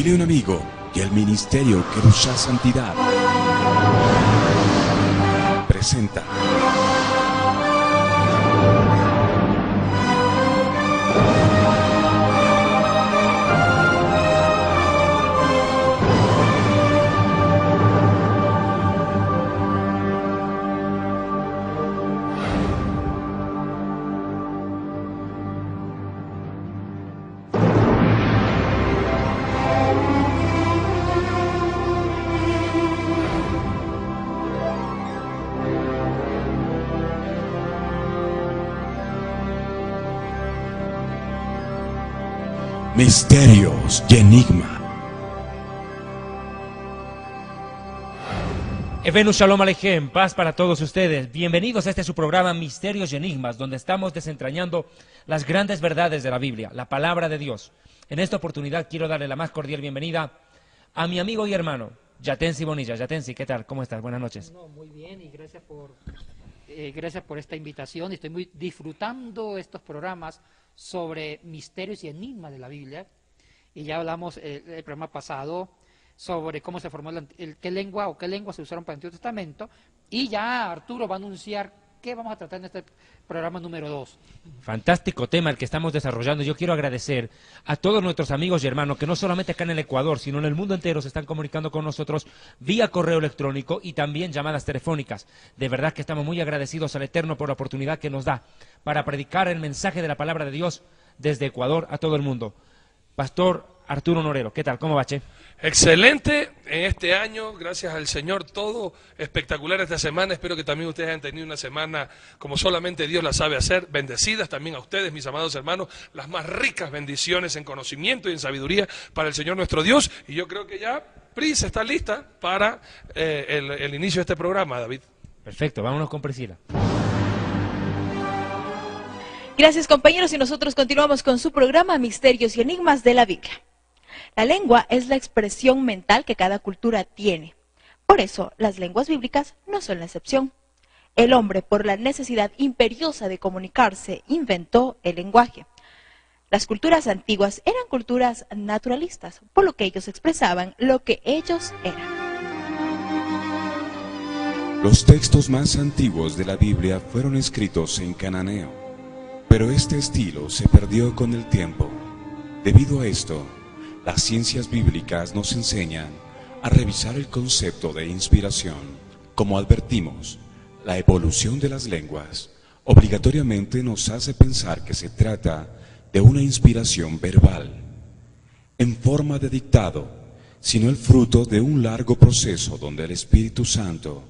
Dile un amigo que el ministerio Querusha Santidad presenta Misterios y Enigma. Evenu Shalom Aleichem, paz para todos ustedes. Bienvenidos a este su programa Misterios y Enigmas, donde estamos desentrañando las grandes verdades de la Biblia, la palabra de Dios. En esta oportunidad quiero darle la más cordial bienvenida a mi amigo y hermano, Yatensi Bonilla. Yatensi, ¿qué tal? ¿Cómo estás? Buenas noches. No, muy bien, y gracias por esta invitación. Estoy muy disfrutando estos programas sobre misterios y enigmas de la Biblia. Y ya hablamos el programa pasado sobre cómo se formó qué lengua se usaron para el Antiguo Testamento, y ya Arturo va a anunciar qué vamos a tratar en este programa número 2. Fantástico tema el que estamos desarrollando. Yo quiero agradecer a todos nuestros amigos y hermanos que no solamente acá en el Ecuador, sino en el mundo entero se están comunicando con nosotros vía correo electrónico y también llamadas telefónicas. De verdad que estamos muy agradecidos al Eterno por la oportunidad que nos da para predicar el mensaje de la palabra de Dios desde Ecuador a todo el mundo. Pastor Arturo Norero, ¿qué tal? ¿Cómo va, Che? Excelente en este año, gracias al Señor, todo espectacular esta semana. Espero que también ustedes hayan tenido una semana como solamente Dios la sabe hacer, bendecidas también a ustedes, mis amados hermanos, las más ricas bendiciones en conocimiento y en sabiduría para el Señor nuestro Dios. Y yo creo que ya Pris está lista para el inicio de este programa, David. Perfecto, vámonos con Priscila. Gracias, compañeros, y nosotros continuamos con su programa Misterios y Enigmas de la Biblia. La lengua es la expresión mental que cada cultura tiene. Por eso, las lenguas bíblicas no son la excepción. El hombre, por la necesidad imperiosa de comunicarse, inventó el lenguaje. Las culturas antiguas eran culturas naturalistas, por lo que ellos expresaban lo que ellos eran. Los textos más antiguos de la Biblia fueron escritos en cananeo, pero este estilo se perdió con el tiempo. Debido a esto, las ciencias bíblicas nos enseñan a revisar el concepto de inspiración. Como advertimos, la evolución de las lenguas obligatoriamente nos hace pensar que se trata de una inspiración verbal, en forma de dictado, sino el fruto de un largo proceso donde el Espíritu Santo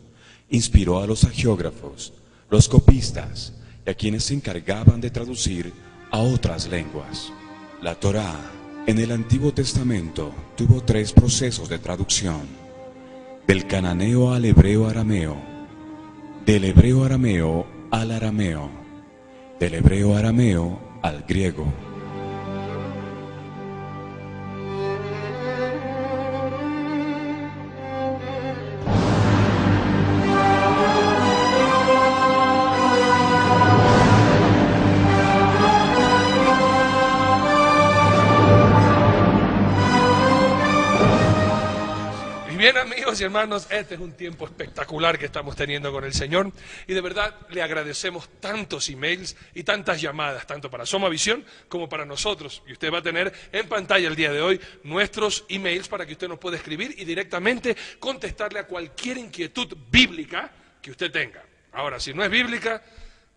inspiró a los agiógrafos, los copistas y a quienes se encargaban de traducir a otras lenguas. La Torá en el Antiguo Testamento tuvo 3 procesos de traducción: del cananeo al hebreo arameo, del hebreo arameo al arameo, del hebreo arameo al griego. Bien, amigos y hermanos, este es un tiempo espectacular que estamos teniendo con el Señor, y de verdad le agradecemos tantos emails y tantas llamadas, tanto para Soma Visión como para nosotros. Y usted va a tener en pantalla el día de hoy nuestros emails para que usted nos pueda escribir y directamente contestarle a cualquier inquietud bíblica que usted tenga. Ahora, si no es bíblica,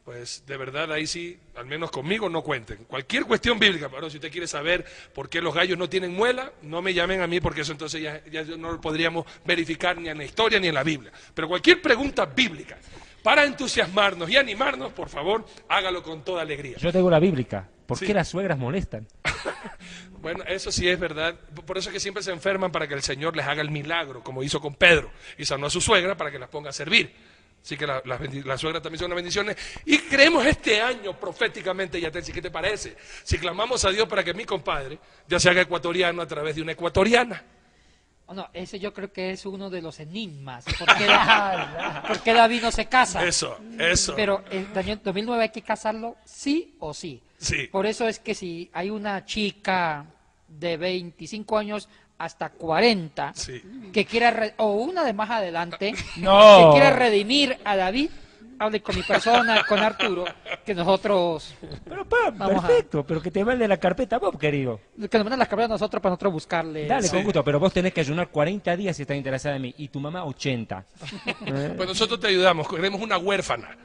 pues de verdad ahí sí, al menos conmigo no cuenten. Cualquier cuestión bíblica, pero si usted quiere saber por qué los gallos no tienen muela, no me llamen a mí, porque eso entonces ya no lo podríamos verificar ni en la historia ni en la Biblia. Pero cualquier pregunta bíblica para entusiasmarnos y animarnos, por favor, hágalo con toda alegría. Yo tengo la bíblica. ¿Por Sí. qué las suegras molestan? Bueno, eso sí es verdad. Por eso es que siempre se enferman, para que el Señor les haga el milagro, como hizo con Pedro, y sanó a su suegra para que las ponga a servir. Así que las suegras también son unas bendiciones. Y creemos este año proféticamente, Yatensi, ¿qué te parece? Si clamamos a Dios para que mi compadre ya se haga ecuatoriano a través de una ecuatoriana. Oh, no, ese yo creo que es uno de los enigmas. ¿Por qué David no se casa? Eso. Pero en el año 2009 hay que casarlo sí o sí. Sí. Por eso es que si hay una chica de 25 años hasta 40, Sí. que quiera, o una de más adelante, No. que quiera redimir a David, hable con mi persona, con Arturo, que nosotros, Pero Vamos a- perfecto, pero que te mande la carpeta vos, querido. que nos manden las carpetas a nosotros para nosotros buscarle. Dale, Sí. con gusto, pero vos tenés que ayunar 40 días si estás interesada en mí, y tu mamá 80. Pues nosotros te ayudamos, queremos una huérfana.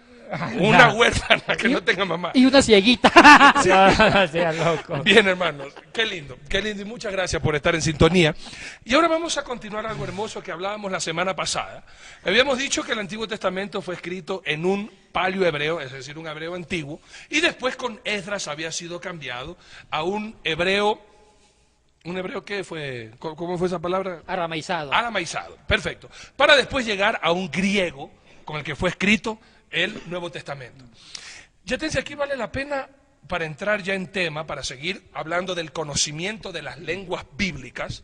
Una huérfana que no tenga mamá. Y una cieguita. No, seas loco. Bien, hermanos, qué lindo y muchas gracias por estar en sintonía. Y ahora vamos a continuar algo hermoso que hablábamos la semana pasada. Habíamos dicho que el Antiguo Testamento fue escrito en un palio hebreo, es decir, un hebreo antiguo, y después con Esdras había sido cambiado a un hebreo ¿qué fue? ¿Cómo fue esa palabra? Aramaizado. Aramaizado, perfecto. Para después llegar a un griego con el que fue escrito el Nuevo Testamento. Yatense, aquí vale la pena, para entrar ya en tema, para seguir hablando del conocimiento de las lenguas bíblicas,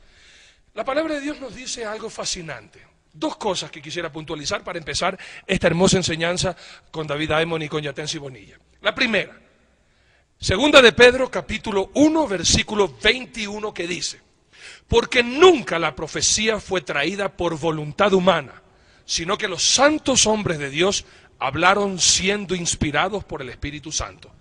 la palabra de Dios nos dice algo fascinante. Dos cosas que quisiera puntualizar para empezar esta hermosa enseñanza con David Aymon y con Yatense Bonilla. La primera, segunda de Pedro, capítulo 1, versículo 21, que dice: porque nunca la profecía fue traída por voluntad humana, sino que los santos hombres de Dios hablaron siendo inspirados por el Espíritu Santo.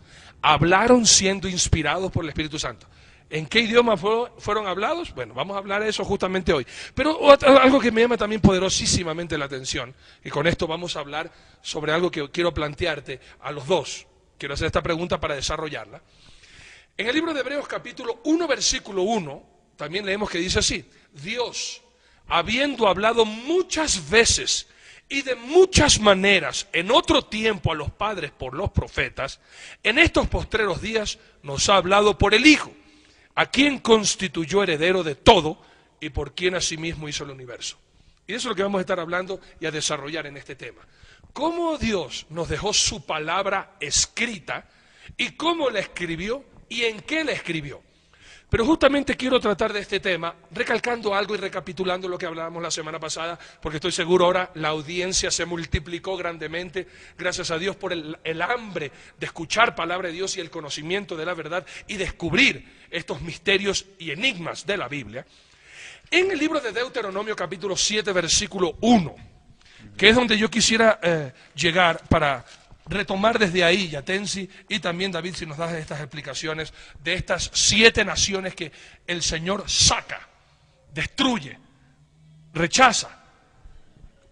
Hablaron siendo inspirados por el Espíritu Santo. ¿En qué idioma fueron hablados? Bueno, vamos a hablar de eso justamente hoy. Pero algo que me llama también poderosísimamente la atención, y con esto vamos a hablar sobre algo que quiero plantearte a los dos. Quiero hacer esta pregunta para desarrollarla. En el libro de Hebreos capítulo 1, versículo 1, también leemos que dice así: Dios, habiendo hablado muchas veces y de muchas maneras en otro tiempo a los padres por los profetas, en estos postreros días nos ha hablado por el Hijo, a quien constituyó heredero de todo y por quien asimismo hizo el universo. Y eso es lo que vamos a estar hablando y a desarrollar en este tema. Cómo Dios nos dejó su palabra escrita y cómo la escribió y en qué la escribió. Pero justamente quiero tratar de este tema recalcando algo y recapitulando lo que hablábamos la semana pasada, porque estoy seguro ahora la audiencia se multiplicó grandemente, gracias a Dios por el hambre de escuchar palabra de Dios y el conocimiento de la verdad y descubrir estos misterios y enigmas de la Biblia. En el libro de Deuteronomio capítulo 7 versículo 1, que es donde yo quisiera llegar para retomar desde ahí, Yatensi, y también David, si nos das estas explicaciones de estas 7 naciones que el Señor saca, destruye, rechaza.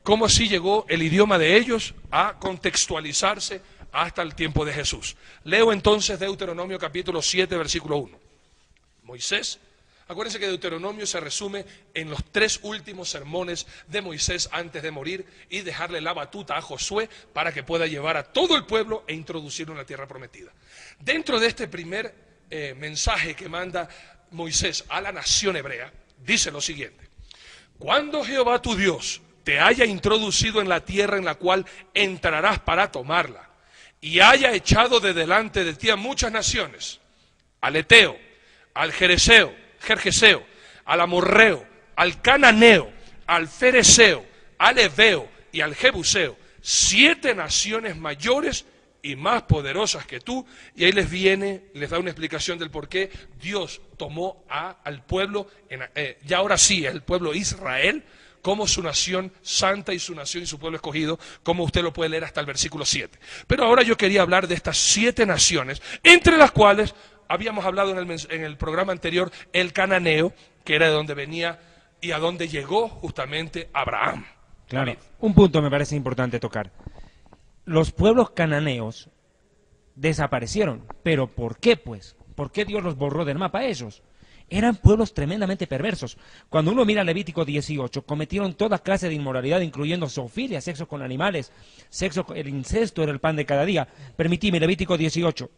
¿Cómo así llegó el idioma de ellos a contextualizarse hasta el tiempo de Jesús? Leo entonces Deuteronomio capítulo 7, versículo 1. Moisés, acuérdense que Deuteronomio se resume en los 3 últimos sermones de Moisés antes de morir y dejarle la batuta a Josué para que pueda llevar a todo el pueblo e introducirlo en la tierra prometida. Dentro de este primer mensaje que manda Moisés a la nación hebrea, dice lo siguiente: cuando Jehová tu Dios te haya introducido en la tierra en la cual entrarás para tomarla, y haya echado de delante de ti a muchas naciones, al Eteo, al Gergeseo, al Amorreo, al Cananeo, al Fereseo, al Heveo y al Jebuseo, 7 naciones mayores y más poderosas que tú, y ahí les da una explicación del por qué Dios tomó al pueblo, ya ahora sí, el pueblo Israel, como su nación santa y su nación y su pueblo escogido, como usted lo puede leer hasta el versículo 7. Pero ahora yo quería hablar de estas 7 naciones, entre las cuales habíamos hablado en el programa anterior, el cananeo, que era de donde venía y a donde llegó justamente Abraham. Claro, David. un punto me parece importante tocar. Los pueblos cananeos desaparecieron, pero ¿por qué pues? ¿Por qué Dios los borró del mapa a ellos? Eran pueblos tremendamente perversos. Cuando uno mira Levítico 18, cometieron toda clase de inmoralidad, incluyendo zoofilia, sexo con animales, el incesto era el pan de cada día. Permitime, Levítico 18,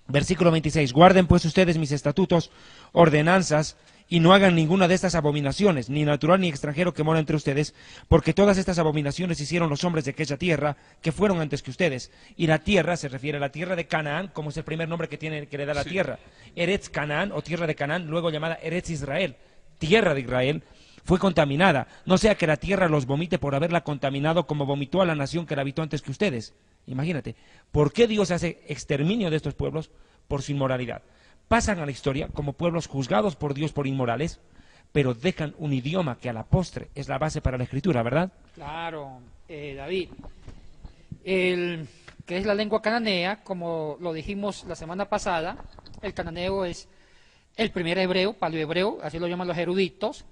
versículo 26, guarden pues ustedes mis estatutos, ordenanzas, y no hagan ninguna de estas abominaciones, ni natural ni extranjero que mora entre ustedes, porque todas estas abominaciones hicieron los hombres de aquella tierra, que fueron antes que ustedes. Y la tierra se refiere a la tierra de Canaán, como es el primer nombre que le da la tierra. Eretz Canaán, o tierra de Canaán, luego llamada Eretz Israel, tierra de Israel, fue contaminada, no sea que la tierra los vomite por haberla contaminado como vomitó a la nación que la habitó antes que ustedes. Imagínate, ¿por qué Dios hace exterminio de estos pueblos? Por su inmoralidad. Pasan a la historia como pueblos juzgados por Dios por inmorales, pero dejan un idioma que a la postre es la base para la escritura, ¿verdad? Claro, David. Que es la lengua cananea, como lo dijimos la semana pasada, el cananeo es el primer hebreo, paleohebreo, así lo llaman los eruditos,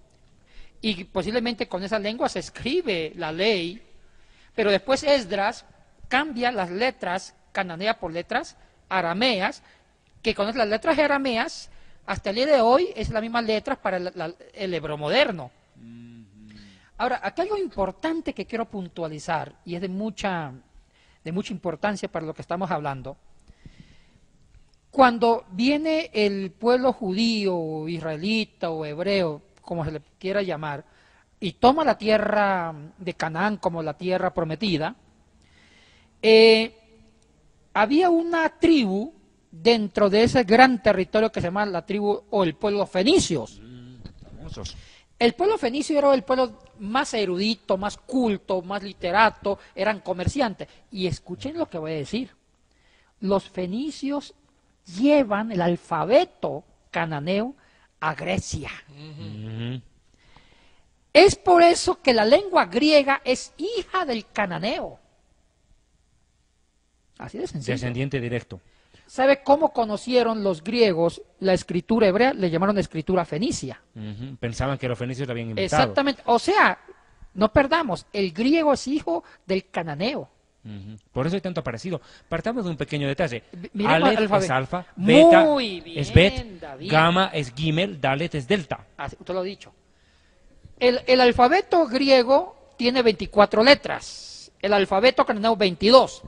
y posiblemente con esa lengua se escribe la ley, pero después Esdras cambia las letras cananea por letras arameas, que con las letras arameas, hasta el día de hoy, es la misma letra para el hebreo moderno. Ahora, aquí hay algo importante que quiero puntualizar, y es de mucha importancia para lo que estamos hablando. Cuando viene el pueblo judío, israelita o hebreo, como se le quiera llamar, y toma la tierra de Canaán como la tierra prometida, había una tribu dentro de ese gran territorio que se llama la tribu o el pueblo fenicios. El pueblo fenicio era el pueblo más erudito, más culto, más literato, eran comerciantes. Y escuchen lo que voy a decir. Los fenicios llevan el alfabeto cananeo a Grecia. Es por eso que la lengua griega es hija del cananeo. Así de sencillo. Descendiente directo. ¿Sabe cómo conocieron los griegos la escritura hebrea? Le llamaron escritura fenicia. Pensaban que los fenicios la habían inventado. Exactamente. O sea, no perdamos, el griego es hijo del cananeo. Por eso hay tanto parecido. Partamos de un pequeño detalle. Miremos el Aleph alfabeto. es alfa, beta Muy bien, es bet, David. gamma es gimel, dalet es delta. Así, usted lo ha dicho. El alfabeto griego tiene 24 letras, el alfabeto cananeo 22.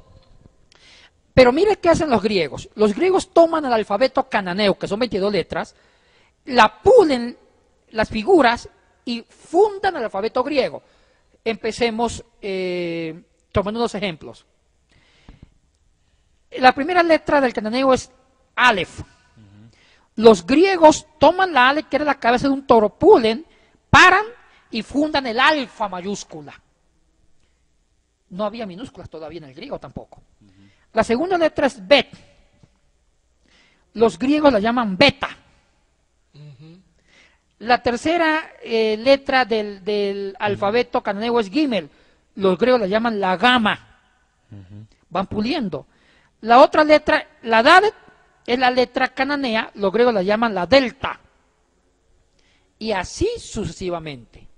Pero mire qué hacen los griegos. Los griegos toman el alfabeto cananeo, que son 22 letras, la pulen las figuras y fundan el alfabeto griego. Empecemos tomando unos ejemplos. La primera letra del cananeo es Aleph. Los griegos toman la Aleph, que era la cabeza de un toro, pulen, paran y fundan el alfa mayúscula. No había minúsculas todavía en el griego tampoco. La segunda letra es Bet. Los griegos la llaman beta. La tercera letra del alfabeto cananeo es Gimel. Los griegos la llaman la gamma. Van puliendo. La otra letra, la Dalet, es la letra cananea. Los griegos la llaman la delta. Y así sucesivamente.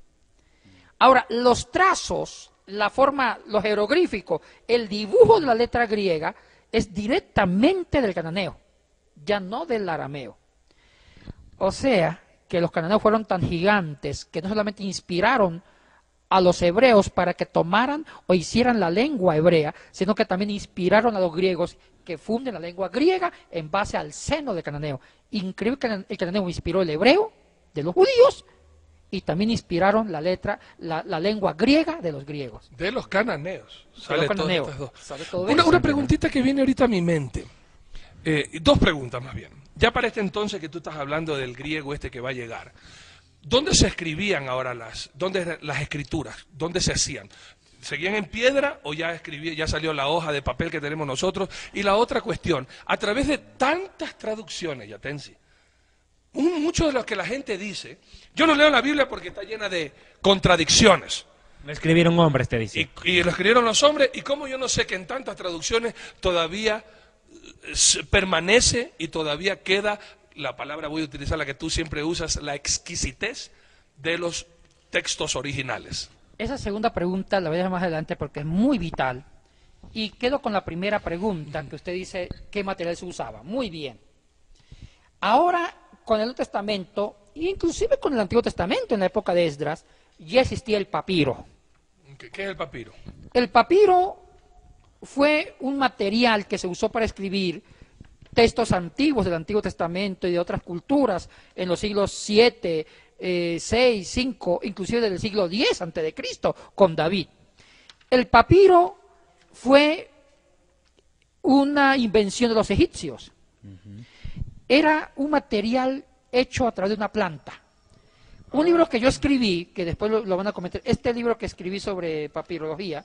Ahora, los trazos, la forma, los jeroglíficos, el dibujo de la letra griega es directamente del cananeo, ya no del arameo. O sea, que los cananeos fueron tan gigantes que no solamente inspiraron a los hebreos para que tomaran o hicieran la lengua hebrea, sino que también inspiraron a los griegos que funden la lengua griega en base al seno del cananeo. Increíble que el cananeo inspiró el hebreo de los judíos y también inspiraron la lengua griega de los griegos. De los cananeos. De los cananeos. Sale todo eso. Una preguntita que viene ahorita a mi mente. Dos preguntas más bien. Ya para este entonces que tú estás hablando del griego este que va a llegar, ¿dónde se escribían ahora las escrituras? ¿Dónde se hacían? ¿Seguían en piedra o ya salió la hoja de papel que tenemos nosotros? Y la otra cuestión, a través de tantas traducciones, Yatensi, mucho de lo que la gente dice, yo no leo la Biblia porque está llena de contradicciones. Lo escribieron hombres, te dice. Y lo escribieron los hombres, y cómo yo no sé que en tantas traducciones todavía permanece y todavía queda, la palabra voy a utilizar la que tú siempre usas, la exquisitez de los textos originales. Esa segunda pregunta la voy a dejar más adelante porque es muy vital. Y quedo con la primera pregunta que usted dice, ¿qué material se usaba? Muy bien. Ahora, con el Nuevo Testamento, e inclusive con el Antiguo Testamento, en la época de Esdras, ya existía el papiro. ¿Qué es el papiro? El papiro fue un material que se usó para escribir textos antiguos del Antiguo Testamento y de otras culturas en los siglos 7, 6, 5, inclusive del siglo 10 antes de Cristo, con David. El papiro fue una invención de los egipcios. Era un material hecho a través de una planta. Un libro que yo escribí, que después lo van a comentar, este libro que escribí sobre papirología,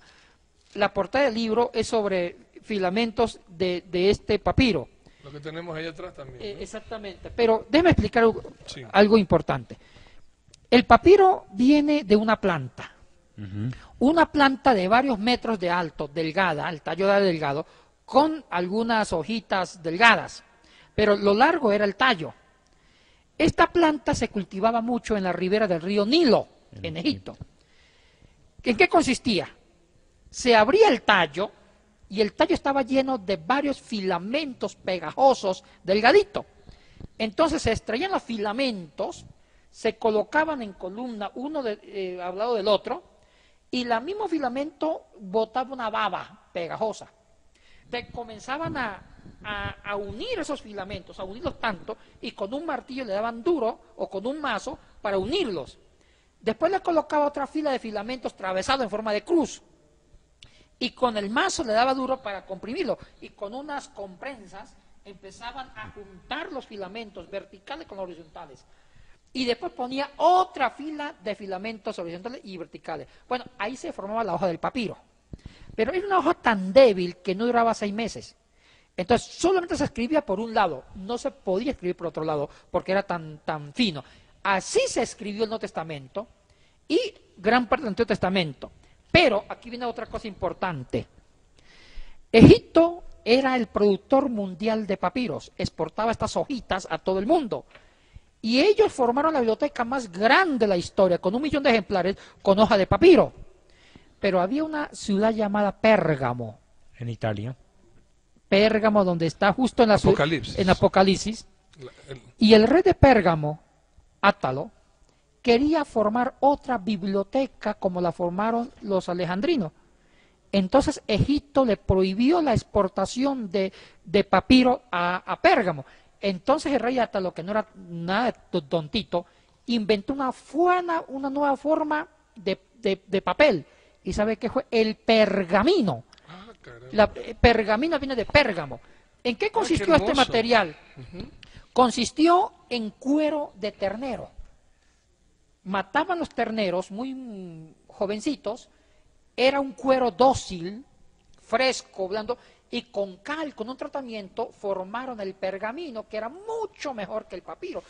la portada del libro es sobre filamentos de este papiro. Lo que tenemos ahí atrás también, ¿no? Exactamente, pero déjeme explicar Sí. algo importante. El papiro viene de una planta. Una planta de varios metros de alto, delgada, el tallo era delgado, con algunas hojitas delgadas, pero lo largo era el tallo. Esta planta se cultivaba mucho en la ribera del río Nilo, en Egipto. ¿En qué consistía? Se abría el tallo y el tallo estaba lleno de varios filamentos pegajosos, delgaditos. Entonces se extraían los filamentos, se colocaban en columna, uno al lado del otro, y el mismo filamento botaba una baba pegajosa. Entonces comenzaban a unir esos filamentos, a unirlos tanto, y con un martillo le daban duro o con un mazo para unirlos. Después le colocaba otra fila de filamentos travesados en forma de cruz, y con el mazo le daba duro para comprimirlo, y con unas comprensas empezaban a juntar los filamentos verticales con horizontales. Y después ponía otra fila de filamentos horizontales y verticales. Bueno, ahí se formaba la hoja del papiro. Pero era una hoja tan débil que no duraba 6 meses. Entonces, solamente se escribía por un lado, no se podía escribir por otro lado, porque era tan fino. Así se escribió el Nuevo Testamento y gran parte del Antiguo Testamento. Pero aquí viene otra cosa importante. Egipto era el productor mundial de papiros, exportaba estas hojitas a todo el mundo. Y ellos formaron la biblioteca más grande de la historia, con 1 millón de ejemplares, con hoja de papiro. Pero había una ciudad llamada Pérgamo. En Italia. Pérgamo, donde está justo en la Apocalipsis. en Apocalipsis. Y el rey de Pérgamo, Átalo, quería formar otra biblioteca como la formaron los alejandrinos. Entonces Egipto le prohibió la exportación de papiro a Pérgamo. Entonces el rey Átalo, que no era nada tontito, inventó una nueva forma de papel. ¿Y sabe qué fue? El pergamino. Pergamino viene de Pérgamo. ¿En qué consistió este material? Consistió en cuero de ternero. Mataban los terneros muy jovencitos, era un cuero dócil, fresco, blando, y con cal, con un tratamiento, formaron el pergamino, que era mucho mejor que el papiro.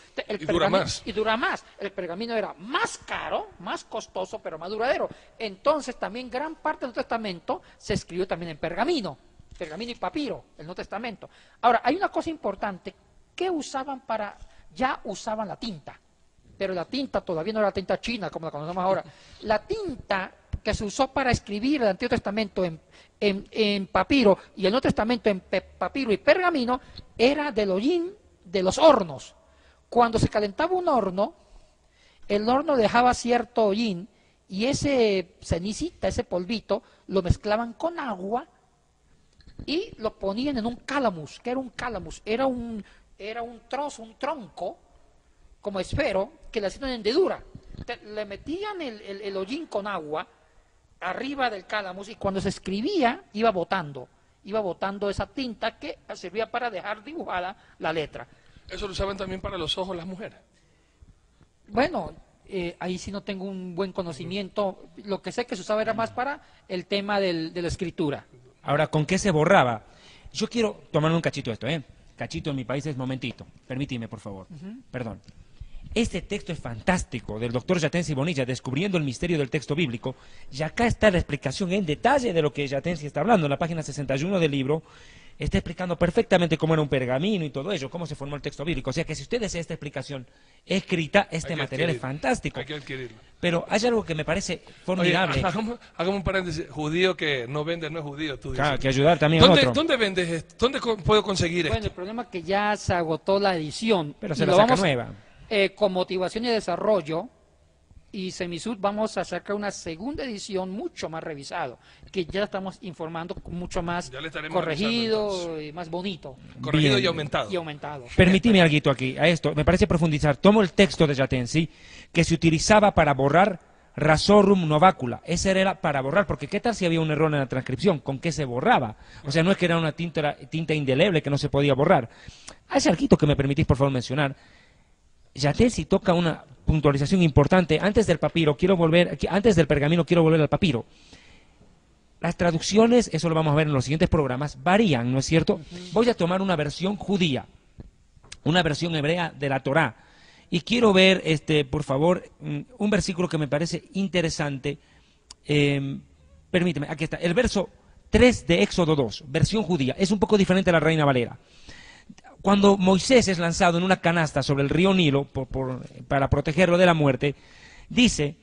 Dura más. Y dura más. El pergamino era más caro, más costoso, pero más duradero. Entonces, también gran parte del Nuevo Testamento se escribió también en pergamino y papiro, el Nuevo Testamento. Ahora, hay una cosa importante, ¿qué usaban ya usaban la tinta, pero la tinta todavía no era la tinta china, como la conocemos ahora. La tinta que se usó para escribir el Antiguo Testamento en papiro y el Nuevo Testamento en papiro y pergamino era del hollín de los hornos. Cuando se calentaba un horno, el horno dejaba cierto hollín y ese cenicita, ese polvito, lo mezclaban con agua y lo ponían en un cálamus. ¿Qué era un cálamus? Era un trozo, un tronco, como esfero, que le hacían hendidura. Le metían el hollín con agua arriba del cálamus y cuando se escribía iba botando esa tinta que servía para dejar dibujada la letra. ¿Eso lo usaban también para los ojos las mujeres? Bueno, ahí sí no tengo un buen conocimiento. Lo que sé que se usaba era más para el tema de la escritura. Ahora, ¿con qué se borraba? Yo quiero tomarme un cachito de esto, ¿eh? Cachito en mi país es momentito. Permíteme, por favor. Perdón. Este texto es fantástico, del doctor Yatensi Bonilla, descubriendo el misterio del texto bíblico, y acá está la explicación en detalle de lo que Yatensi está hablando. En la página 61 del libro está explicando perfectamente cómo era un pergamino y todo ello, cómo se formó el texto bíblico. O sea que si usted desea esta explicación escrita, este material es fantástico. Hay que adquirirlo. Pero hay algo que me parece formidable. Oye, hagamos un paréntesis. Judío que no vende no es judío, tú dices. Claro, que ayudar también a otro. ¿Dónde vendes esto? ¿Dónde puedo conseguir Bueno, esto? el problema es que ya se agotó la edición. Pero se la saca nueva. Con motivación y desarrollo y Semisud vamos a sacar una segunda edición mucho más revisado, que ya estamos informando mucho más corregido y más bonito. Corregido Bien. y aumentado. Permitime algo aquí, a esto, me parece profundizar. Tomo el texto de Yatensi, que se utilizaba para borrar rasorum novacula. Ese era para borrar, porque ¿qué tal si había un error en la transcripción? ¿Con qué se borraba? O sea, no es que era una tinta indeleble que no se podía borrar. Hay algo que me permitís, por favor, mencionar. Yatensi toca una puntualización importante. Antes del pergamino quiero volver al papiro. Las traducciones, eso lo vamos a ver en los siguientes programas, varían, ¿no es cierto? Voy a tomar una versión judía, una versión hebrea de la Torá, y quiero ver, por favor, un versículo que me parece interesante. Permíteme, aquí está, el verso 3 de Éxodo 2, versión judía, es un poco diferente a la Reina Valera. Cuando Moisés es lanzado en una canasta sobre el río Nilo para protegerlo de la muerte, dice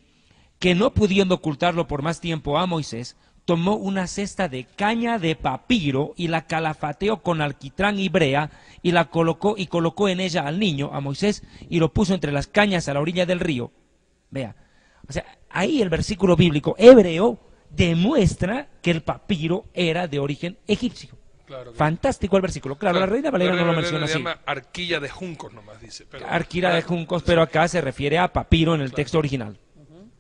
que no pudiendo ocultarlo por más tiempo a Moisés, tomó una cesta de caña de papiro y la calafateó con alquitrán y brea y la colocó en ella al niño, a Moisés, y lo puso entre las cañas a la orilla del río. Vea, o sea, ahí el versículo bíblico hebreo demuestra que el papiro era de origen egipcio. Claro, fantástico el versículo. Claro, la Reina Valera no lo menciona así. Se llama arquilla de juncos nomás, dice. Pero, arquilla de juncos, pero acá se refiere a papiro en el texto original.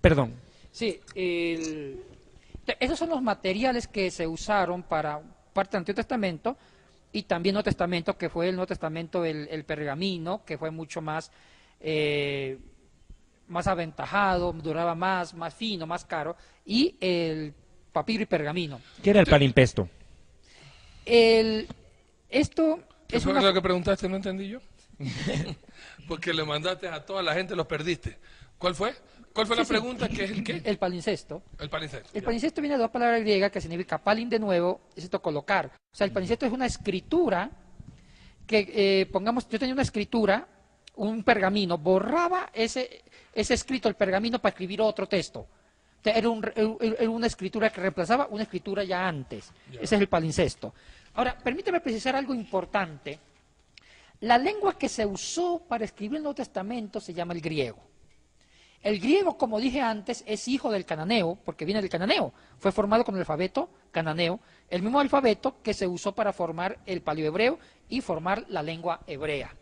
Perdón. Sí, esos son los materiales que se usaron para parte del Antiguo Testamento y también Nuevo Testamento, que fue el Nuevo Testamento, el pergamino, que fue mucho más, más aventajado, duraba más fino, más caro, y el papiro y pergamino. ¿Qué era el palimpesto? Esto ¿Qué es fue una... lo que preguntaste? No entendí yo. Porque le mandaste a toda la gente, los perdiste. ¿Cuál fue? ¿Cuál fue la pregunta? ¿Qué es el qué? El palincesto. El palincesto. El palincesto viene de dos palabras griegas que significa palin de nuevo, es esto colocar. O sea, el palincesto es una escritura que, pongamos, yo tenía una escritura, un pergamino, borraba ese escrito, el pergamino, para escribir otro texto. O sea, era una escritura que reemplazaba una escritura ya antes. Ya. Ese es el palincesto. Ahora, permíteme precisar algo importante. La lengua que se usó para escribir el Nuevo Testamento se llama el griego. El griego, como dije antes, es hijo del cananeo, porque viene del cananeo. Fue formado con el alfabeto cananeo, el mismo alfabeto que se usó para formar el paleohebreo y formar la lengua hebrea.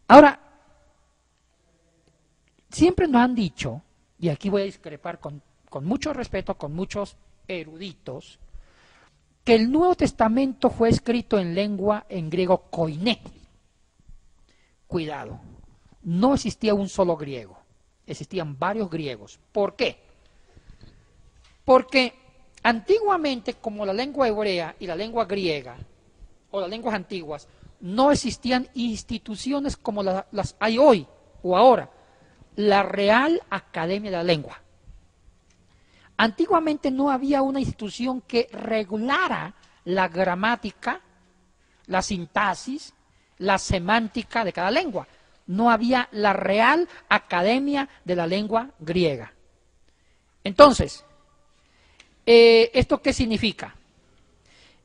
Ahora, siempre nos han dicho, y aquí voy a discrepar con mucho respeto, con muchos eruditos, que el Nuevo Testamento fue escrito en griego koiné. Cuidado, no existía un solo griego, existían varios griegos. ¿Por qué? Porque antiguamente, como la lengua hebrea y la lengua griega, o las lenguas antiguas, no existían instituciones como las hay hoy o ahora, la Real Academia de la Lengua. Antiguamente no había una institución que regulara la gramática, la sintaxis, la semántica de cada lengua. No había la Real Academia de la Lengua griega. Entonces, ¿esto qué significa?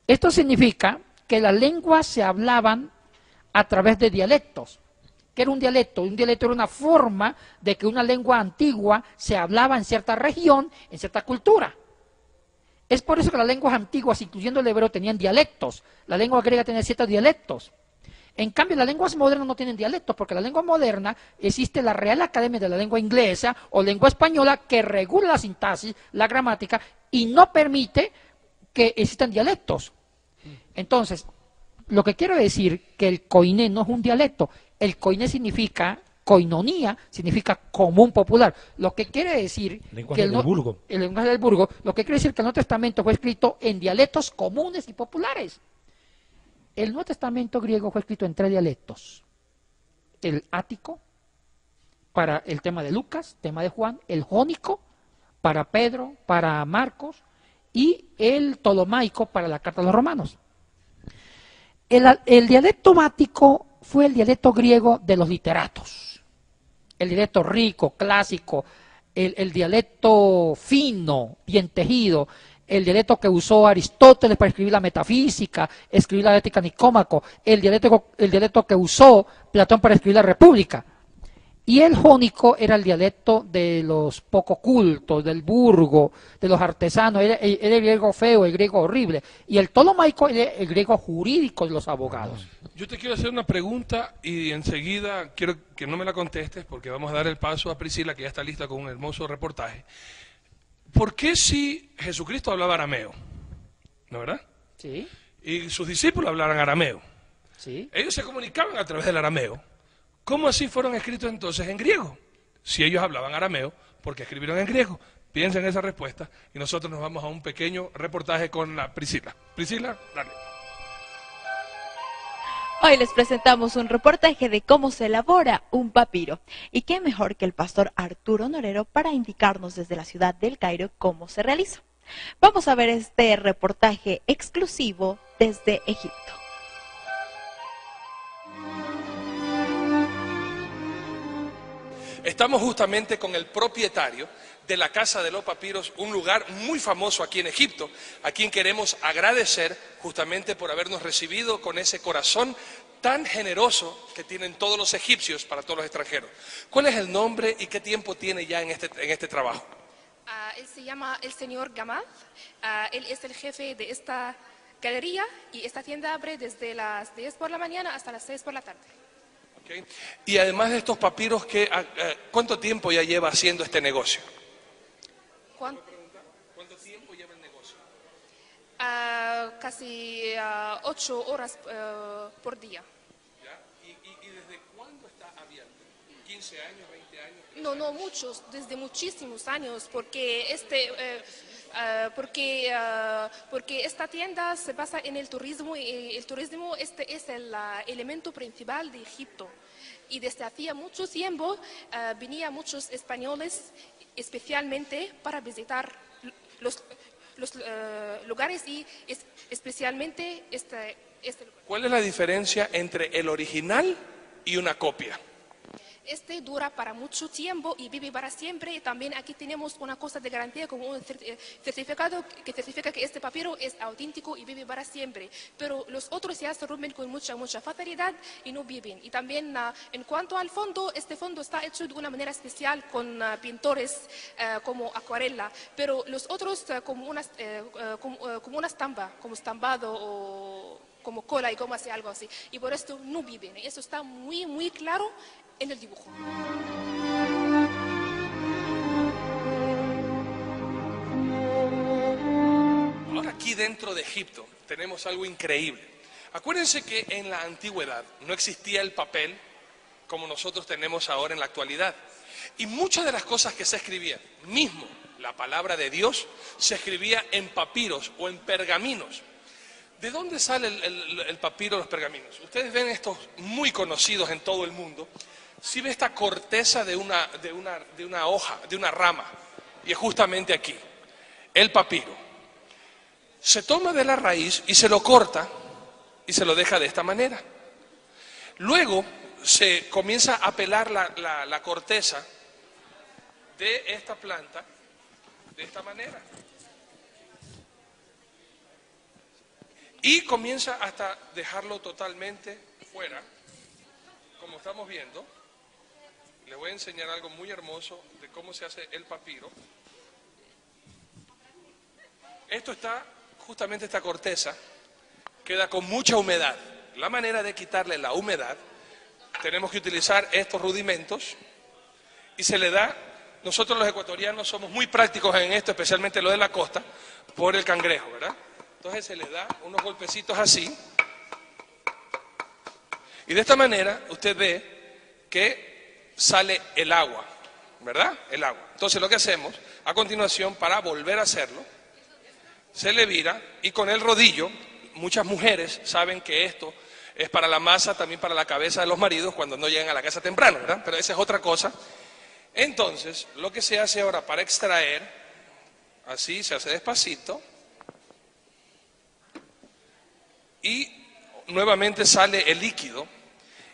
Esto significa que las lenguas se hablaban a través de dialectos. ¿Qué era un dialecto? Un dialecto era una forma de que una lengua antigua se hablaba en cierta región, en cierta cultura. Es por eso que las lenguas antiguas, incluyendo el hebreo, tenían dialectos. La lengua griega tenía ciertos dialectos. En cambio, las lenguas modernas no tienen dialectos, porque la lengua moderna existe la Real Academia de la Lengua Inglesa o Lengua Española que regula la sintaxis, la gramática, y no permite que existan dialectos. Entonces, lo que quiero decir que el koiné no es un dialecto. El koiné significa, koinonía, significa común popular. Lo que quiere decir lenguaje del burgo. El lenguaje del burgo, lo que quiere decir que el Nuevo Testamento fue escrito en dialectos comunes y populares. El Nuevo Testamento griego fue escrito en 3 dialectos. El ático, para el tema de Lucas, tema de Juan, el jónico, para Pedro, para Marcos, y el tolomaico para la carta a los romanos. El dialecto bático fue el dialecto griego de los literatos. El dialecto rico, clásico, el dialecto fino, bien tejido, el dialecto que usó Aristóteles para escribir la metafísica, escribir la ética Nicómaco, el dialecto que usó Platón para escribir la República. Y el jónico era el dialecto de los poco cultos, del burgo, de los artesanos, era el griego feo, el griego horrible. Y el tolomaico era el griego jurídico de los abogados. Yo te quiero hacer una pregunta y enseguida quiero que no me la contestes porque vamos a dar el paso a Priscila, que ya está lista con un hermoso reportaje. ¿Por qué si Jesucristo hablaba arameo? ¿No, verdad? Sí. Y sus discípulos hablaban arameo. Sí. Ellos se comunicaban a través del arameo. ¿Cómo así fueron escritos entonces en griego? Si ellos hablaban arameo, ¿por qué escribieron en griego? Piensen en esa respuesta y nosotros nos vamos a un pequeño reportaje con la Priscila. Priscila, dale. Hoy les presentamos un reportaje de cómo se elabora un papiro. Y qué mejor que el pastor Arturo Norero para indicarnos desde la ciudad del Cairo cómo se realiza. Vamos a ver este reportaje exclusivo desde Egipto. Estamos justamente con el propietario de la Casa de los Papiros, un lugar muy famoso aquí en Egipto, a quien queremos agradecer justamente por habernos recibido con ese corazón tan generoso que tienen todos los egipcios para todos los extranjeros. ¿Cuál es el nombre y qué tiempo tiene ya en este trabajo? Él se llama el señor Gamal. Él es el jefe de esta galería y esta tienda abre desde las 10 por la mañana hasta las 6 por la tarde. Okay. Y además de estos papiros, ¿cuánto tiempo ya lleva haciendo este negocio? ¿Cuánto tiempo lleva el negocio? Casi 8 horas por día. ¿Ya? ¿Y desde cuándo está abierto? ¿15 años, 20 años? No, muchos, desde muchísimos años, porque porque esta tienda se basa en el turismo y el turismo es el elemento principal de Egipto. Y desde hacía mucho tiempo venían muchos españoles especialmente para visitar los lugares y especialmente este lugar. ¿Cuál es la diferencia entre el original y una copia? Este dura para mucho tiempo y vive para siempre. Y también aquí tenemos una cosa de garantía como un certificado que certifica que este papiro es auténtico y vive para siempre. Pero los otros ya se rompen con mucha facilidad y no viven. Y también en cuanto al fondo, este fondo está hecho de una manera especial con pintores como acuarela. Pero los otros como una estampa, como estampado o como cola y como hace algo así. Y por esto no viven. Eso está muy claro en el dibujo. Ahora aquí dentro de Egipto tenemos algo increíble. Acuérdense que en la antigüedad no existía el papel como nosotros tenemos ahora en la actualidad. Y muchas de las cosas que se escribían, mismo la palabra de Dios, se escribía en papiros o en pergaminos. ¿De dónde sale el papiro, los pergaminos? Ustedes ven estos muy conocidos en todo el mundo. Si ve esta corteza de una hoja, de una rama, y es justamente aquí, el papiro. Se toma de la raíz y se lo corta y se lo deja de esta manera. Luego se comienza a pelar la corteza de esta planta de esta manera. Y comienza hasta dejarlo totalmente fuera, como estamos viendo. Les voy a enseñar algo muy hermoso de cómo se hace el papiro. Esto está, justamente esta corteza, queda con mucha humedad. La manera de quitarle la humedad, tenemos que utilizar estos rudimentos y se le da, nosotros los ecuatorianos somos muy prácticos en esto, especialmente lo de la costa, por el cangrejo, ¿verdad? Entonces se le da unos golpecitos así y de esta manera usted ve que sale el agua, ¿verdad? El agua. Entonces lo que hacemos a continuación para volver a hacerlo, se le vira y con el rodillo, muchas mujeres saben que esto es para la masa, también para la cabeza de los maridos cuando no llegan a la casa temprano, ¿verdad? Pero esa es otra cosa. Entonces lo que se hace ahora para extraer, así se hace despacito y nuevamente sale el líquido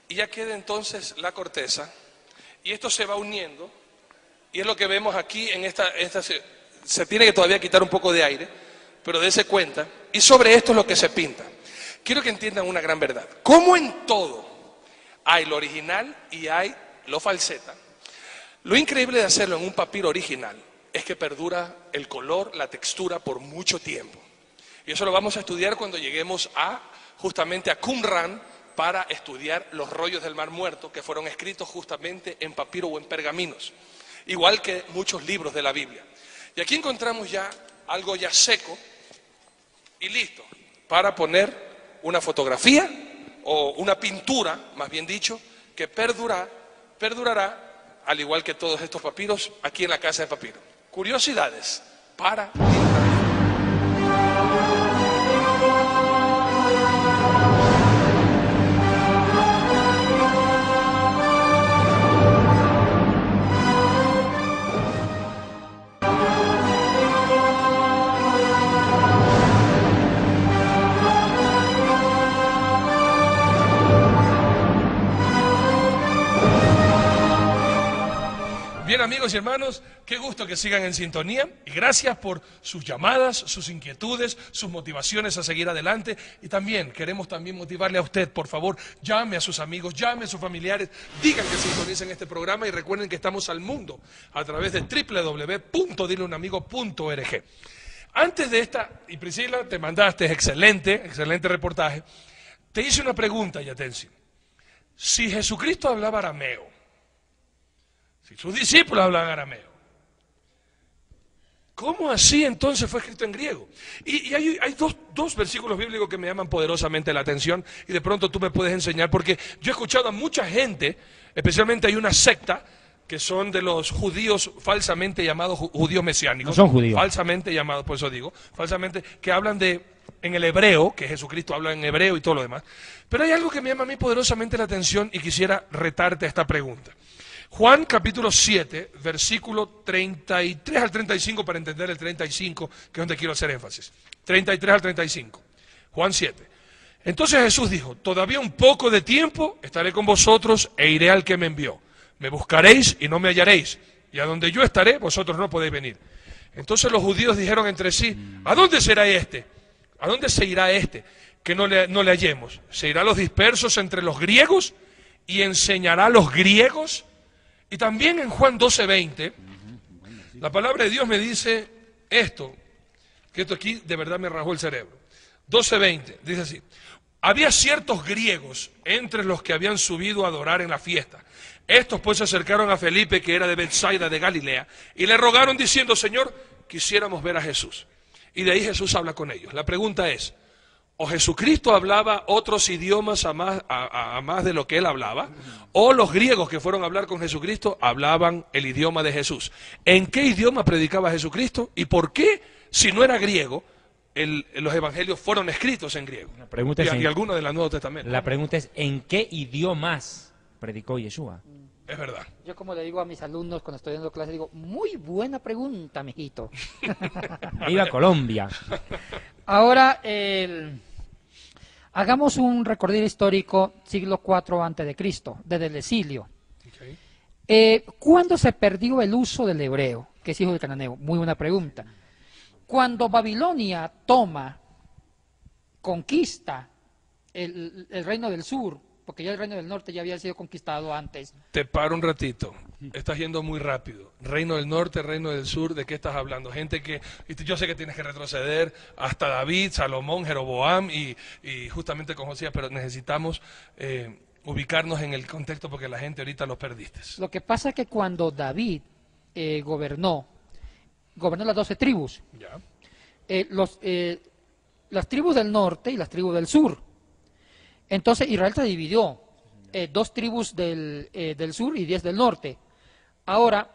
y ya queda entonces la corteza. Y esto se va uniendo, y es lo que vemos aquí en se tiene que todavía quitar un poco de aire, pero dése cuenta, y sobre esto es lo que se pinta. Quiero que entiendan una gran verdad. Como en todo hay lo original y hay lo falseta, lo increíble de hacerlo en un papiro original es que perdura el color, la textura por mucho tiempo. Y eso lo vamos a estudiar cuando lleguemos justamente a Qumran, para estudiar los rollos del Mar Muerto que fueron escritos justamente en papiro o en pergaminos, igual que muchos libros de la Biblia. Y aquí encontramos ya algo ya seco y listo para poner una fotografía o una pintura, más bien dicho, que perdurará, al igual que todos estos papiros, aquí en la Casa de Papiro. Curiosidades para pintar. amigos y hermanos, qué gusto que sigan en sintonía y gracias por sus llamadas, sus inquietudes, sus motivaciones a seguir adelante. Y también queremos motivarle a usted, por favor, llame a sus amigos, llame a sus familiares, digan que sintonicen este programa y recuerden que estamos al mundo a través de www.dileunamigo.org. Antes de esta, y Priscila, te mandaste excelente reportaje, te hice una pregunta, Yatensi. Si Jesucristo hablaba arameo, si sus discípulos hablaban arameo, ¿cómo así entonces fue escrito en griego? Y hay dos versículos bíblicos que me llaman poderosamente la atención y de pronto tú me puedes enseñar, porque yo he escuchado a mucha gente, especialmente hay una secta, que son de los judíos falsamente llamados judíos mesiánicos. No son judíos. Falsamente llamados, por eso digo, falsamente, que hablan en el hebreo, que Jesucristo habla en hebreo y todo lo demás. Pero hay algo que me llama a mí poderosamente la atención y quisiera retarte a esta pregunta. Juan capítulo 7, versículo 33 al 35, para entender el 35, que es donde quiero hacer énfasis. 33 al 35, Juan 7. Entonces Jesús dijo, todavía un poco de tiempo estaré con vosotros e iré al que me envió. Me buscaréis y no me hallaréis, y a donde yo estaré, vosotros no podéis venir. Entonces los judíos dijeron entre sí, ¿a dónde será este? ¿A dónde se irá este? Que no le hallemos. ¿Se irá a los dispersos entre los griegos y enseñará a los griegos? Y también en Juan 12:20, la palabra de Dios me dice esto, que esto aquí de verdad me rajó el cerebro. 12:20, dice así, había ciertos griegos entre los que habían subido a adorar en la fiesta. Estos pues se acercaron a Felipe, que era de Betsaida de Galilea, y le rogaron diciendo, Señor, quisiéramos ver a Jesús. Y de ahí Jesús habla con ellos. La pregunta es, ¿o Jesucristo hablaba otros idiomas a más de lo que él hablaba? ¿O los griegos que fueron a hablar con Jesucristo hablaban el idioma de Jesús? ¿En qué idioma predicaba Jesucristo? ¿Y por qué, si no era griego, los evangelios fueron escritos en griego? La pregunta es y algunos del Nuevo Testamento. La pregunta es, ¿en qué idiomas predicó Yeshua? Es verdad. Yo como le digo a mis alumnos cuando estoy dando clase, digo, muy buena pregunta, mijito. ¡Viva Colombia! Ahora, hagamos un recorrido histórico, siglo IV a.C., desde el exilio. Okay. ¿Cuándo se perdió el uso del hebreo, que es hijo del cananeo? Muy buena pregunta. Cuando Babilonia conquista el reino del sur, porque ya el reino del norte ya había sido conquistado antes. Te paro un ratito, estás yendo muy rápido. Reino del norte, reino del sur, ¿de qué estás hablando? Gente que, yo sé que tienes que retroceder hasta David, Salomón, Jeroboam y justamente con Josías, pero necesitamos ubicarnos en el contexto porque la gente ahorita los perdiste. Lo que pasa es que cuando David gobernó las 12 tribus, Ya. las tribus del norte y las tribus del sur. Entonces Israel se dividió, 2 tribus del sur y 10 del norte. Ahora,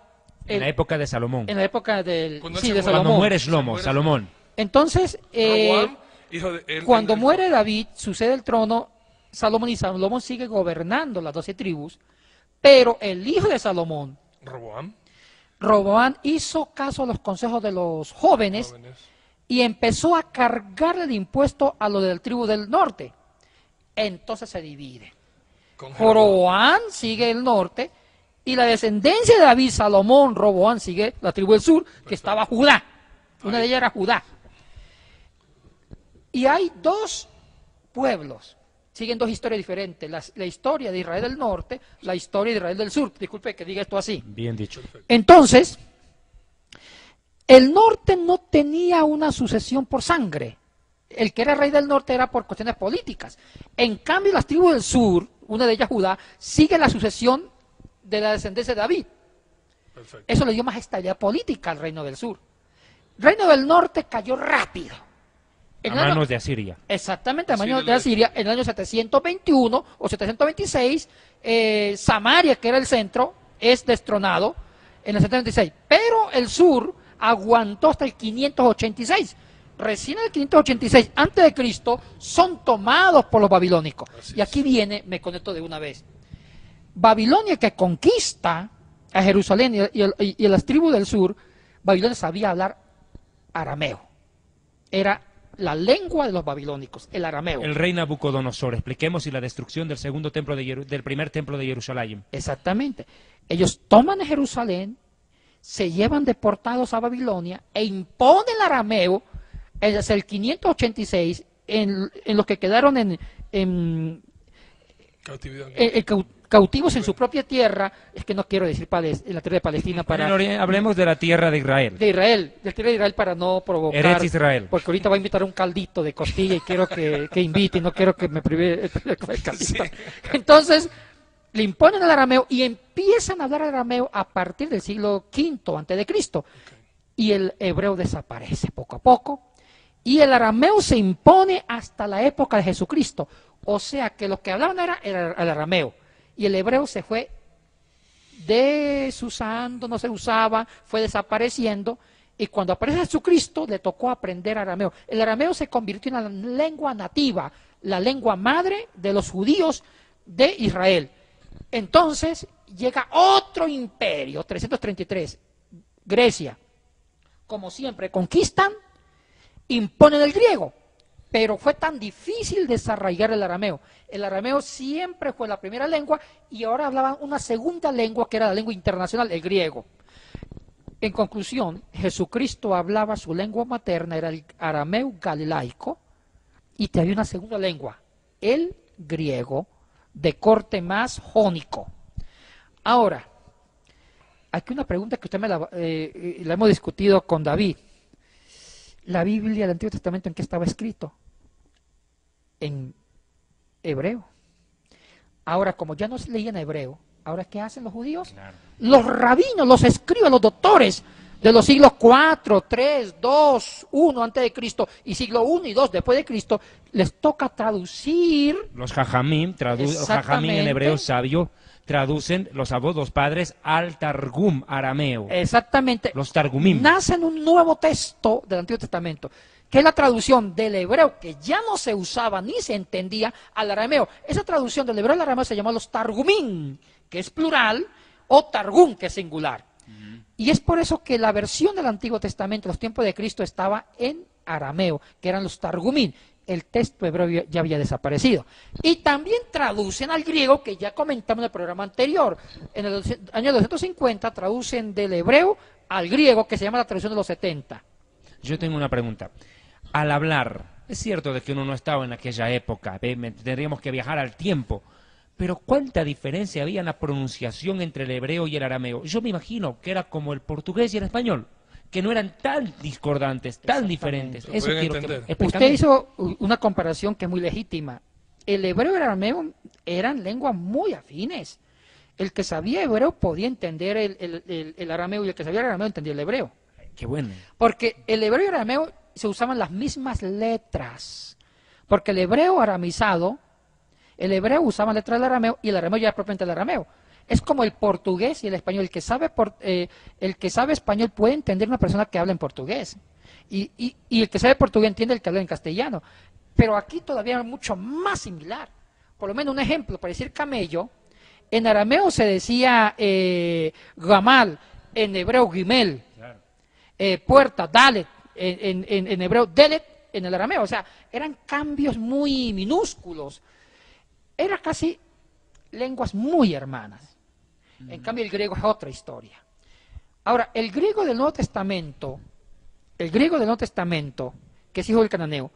En la época de Salomón. en la época Cuando de se muere. Salomón. Cuando muere Shlomo, Salomón. Entonces, Roboam, hijo de cuando muere David, sucede el trono Salomón y Salomón sigue gobernando las 12 tribus, pero el hijo de Salomón, Roboam. Roboam, hizo caso a los consejos de los jóvenes y empezó a cargarle el impuesto a lo del tribu del norte. Entonces se divide. Con Jeroboam. Roboam sigue el norte y la descendencia de David, Salomón, Roboam sigue la tribu del sur, que estaba Judá. Una de ellas era Judá. Y hay 2 pueblos, siguen 2 historias diferentes. La historia de Israel del norte, la historia de Israel del sur. Disculpe que diga esto así. Bien dicho. Entonces, el norte no tenía una sucesión por sangre. El que era rey del norte era por cuestiones políticas. En cambio, las tribus del sur, una de ellas Judá, sigue la sucesión de la descendencia de David. Perfecto. Eso le dio más estabilidad política al reino del sur. El reino del norte cayó rápido. A manos de Asiria. Exactamente, a Sí, manos de de Asiria. En el año 721 o 726, Samaria, que era el centro, es destronado en el 726. Pero el sur aguantó hasta el 586. Recién en el 586 antes de Cristo son tomados por los babilónicos. Así Y aquí viene, me conecto de una vez. Babilonia, que conquista a Jerusalén y a las tribus del sur, Babilonia sabía hablar arameo. Era la lengua de los babilónicos, el arameo. El rey Nabucodonosor. Expliquemos y la destrucción del segundo templo del primer templo de Jerusalén. Exactamente. Ellos toman a Jerusalén se llevan deportados a Babilonia e imponen el arameo desde el 586 en los que quedaron en cautivos en su propia tierra. Es que no quiero decir en la tierra de Palestina para... Hablemos de la tierra de Israel. De Israel, de la tierra de Israel, para no provocar... Eretz Israel. Porque ahorita va a invitar un caldito de costilla y quiero que invite, y no quiero que me prive el caldito. Sí. Entonces, le imponen el arameo y empiezan a hablar arameo a partir del siglo V antes de Cristo. Y el hebreo desaparece poco a poco. Y el arameo se impone hasta la época de Jesucristo. O sea que lo que hablaban era el arameo. Y el hebreo se fue desusando, no se usaba, fue desapareciendo. Y cuando aparece Jesucristo, le tocó aprender arameo. El arameo se convirtió en la lengua nativa, la lengua madre de los judíos de Israel. Entonces llega otro imperio, 333, Grecia. Como siempre, conquistan, imponen el griego. Pero fue tan difícil desarraigar el arameo. El arameo siempre fue la primera lengua y ahora hablaban una segunda lengua que era la lengua internacional, el griego. En conclusión, Jesucristo hablaba su lengua materna, era el arameo galilaico, y había una segunda lengua, el griego, de corte más jónico. Ahora, aquí una pregunta que usted la hemos discutido con David. La Biblia del Antiguo Testamento, ¿en qué estaba escrito? En hebreo. Ahora, como ya no se leía en hebreo, ¿ahora qué hacen los judíos? Claro. Los rabinos, los escribas, los doctores de los siglos 4, 3, 2, 1 antes de Cristo y siglo 1 y 2 después de Cristo, les toca traducir. Los jajamim, jajamim en hebreo sabio, traducen los abuelos padres al Targum arameo. Exactamente. Los Targumim. Nacen un nuevo texto del Antiguo Testamento, que es la traducción del hebreo, que ya no se usaba ni se entendía, al arameo. Esa traducción del hebreo al arameo se llama los Targumim, que es plural, o Targum, que es singular. Y es por eso que la versión del Antiguo Testamento, los tiempos de Cristo, estaba en arameo, que eran los Targumim. El texto hebreo ya había desaparecido. Y también traducen al griego, que ya comentamos en el programa anterior. En el año 250 traducen del hebreo al griego, que se llama la traducción de los 70. Yo tengo una pregunta. Al hablar, es cierto de que uno no estaba en aquella época, tendríamos que viajar al tiempo, pero ¿cuánta diferencia había en la pronunciación entre el hebreo y el arameo? Yo me imagino que era como el portugués y el español, que no eran tan discordantes, tan diferentes. Eso quiero que usted hizo una comparación que es muy legítima. El hebreo y el arameo eran lenguas muy afines. El que sabía hebreo podía entender el arameo y el que sabía el arameo entendía el hebreo. Qué bueno. Porque el hebreo y el arameo se usaban las mismas letras. Porque el hebreo aramizado, el hebreo usaba letras del arameo y el arameo ya es propiamente el arameo. Es como el portugués y el español. El que sabe español puede entender una persona que habla en portugués. Y el que sabe portugués entiende el que habla en castellano. Pero aquí todavía es mucho más similar. Por lo menos un ejemplo, para decir camello, en arameo se decía gamal, en hebreo gimel, claro. Puerta, dalet, en hebreo delet, en el arameo. O sea, eran cambios muy minúsculos. Era casi lenguas muy hermanas. En cambio, el griego es otra historia. Ahora, el griego del Nuevo Testamento, que es hijo del cananeo,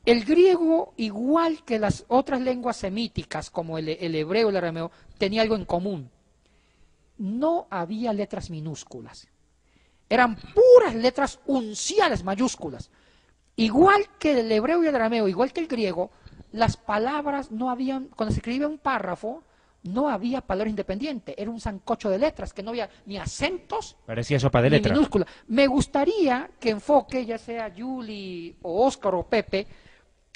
el griego, igual que las otras lenguas semíticas, como el hebreo y el arameo, tenía algo en común. No había letras minúsculas. Eran puras letras unciales mayúsculas. Igual que el hebreo y el arameo, igual que el griego, las palabras no habían, cuando se escribía un párrafo, no había palabra independiente, era un sancocho de letras, que no había ni acentos, parecía sopa de ni letras. minúscula. Me gustaría que enfoque, ya sea Julie o Oscar o Pepe,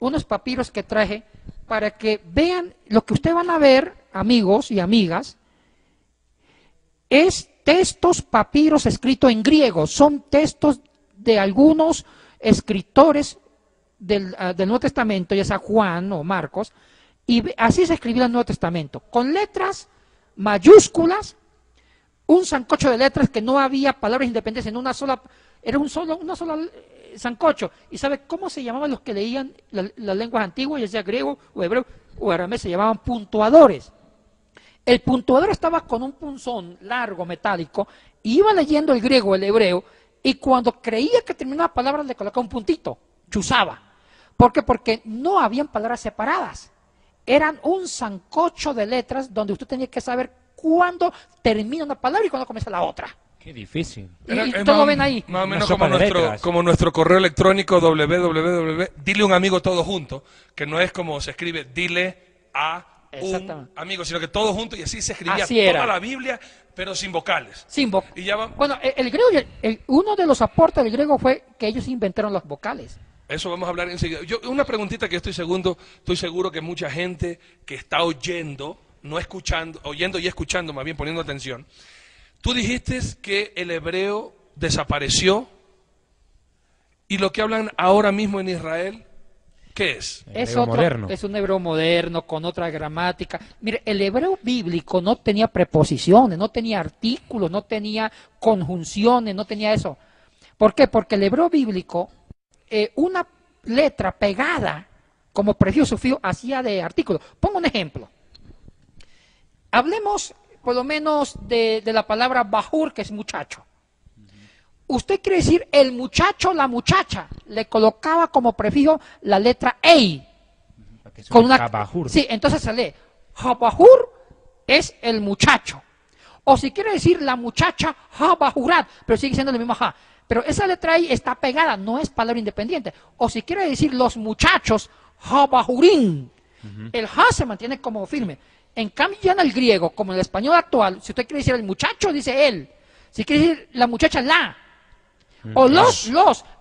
unos papiros que traje para que vean lo que ustedes van a ver, amigos y amigas, es textos, papiros escritos en griego, son textos de algunos escritores del Nuevo Testamento, ya sea Juan o Marcos, y así se escribía el Nuevo Testamento, con letras mayúsculas, un sancocho de letras que no había palabras independientes en una sola, era una sola sancocho. ¿Y sabe cómo se llamaban los que leían las lenguas antiguas, ya sea griego o hebreo o arameo? Se llamaban puntuadores. El puntuador estaba con un punzón largo, metálico, y iba leyendo el griego, el hebreo, y cuando creía que terminaba la palabra le colocaba un puntito, chuzaba. ¿Por qué? Porque no habían palabras separadas. Eran un sancocho de letras donde usted tenía que saber cuándo termina una palabra y cuándo comienza la otra. Qué difícil. Y todo ven ahí. Más o Una menos sopa de letras. como nuestro correo electrónico dile a un amigo todo junto, que no es como se escribe dile a un Exactamente. amigo, sino que todo junto, y así se escribía Así era. toda la Biblia, pero sin vocales. Sin Y ya va- Bueno, el griego, uno de los aportes del griego fue que ellos inventaron las vocales. Eso vamos a hablar enseguida. Una preguntita que estoy seguro que mucha gente que está oyendo, no escuchando, oyendo y escuchando, más bien poniendo atención. Tú dijiste que el hebreo desapareció y lo que hablan ahora mismo en Israel, ¿qué es? Es Hebreo moderno. es un hebreo moderno con otra gramática. Mire, el hebreo bíblico no tenía preposiciones, no tenía artículos, no tenía conjunciones, no tenía eso. ¿Por qué? Porque el hebreo bíblico, una letra pegada como prefijo sufijo hacía de artículo. Pongo un ejemplo. Hablemos por lo menos de la palabra bajur, que es muchacho. Usted quiere decir el muchacho, la muchacha, le colocaba como prefijo la letra ei. Con una, Jabajur. sí, entonces se lee Jabajur es el muchacho. O si quiere decir la muchacha, Jabajurat, pero sigue siendo el mismo ja. Pero esa letra ahí está pegada, no es palabra independiente. O si quiere decir los muchachos, Jabajurín. El ja se mantiene como firme. En cambio, ya en el griego, como en el español actual, si usted quiere decir el muchacho, dice él. Si quiere decir la muchacha, la. O los,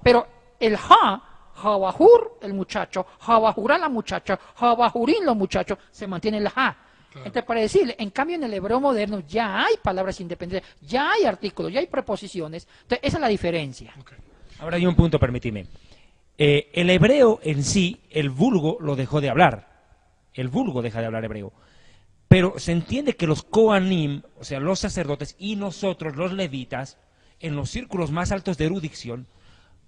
pero el ja, Jabajur, el muchacho, Jabajurá, la muchacha, Jabajurín, los muchachos, se mantiene el ja. Entonces, para decirle, en cambio en el hebreo moderno ya hay palabras independientes, ya hay artículos, ya hay preposiciones. Entonces, esa es la diferencia. Ahora hay un punto, permitidme. El hebreo en sí, el vulgo lo dejó de hablar. El vulgo deja de hablar hebreo. Pero se entiende que los Kohanim, o sea, los sacerdotes y nosotros, los levitas, en los círculos más altos de erudición,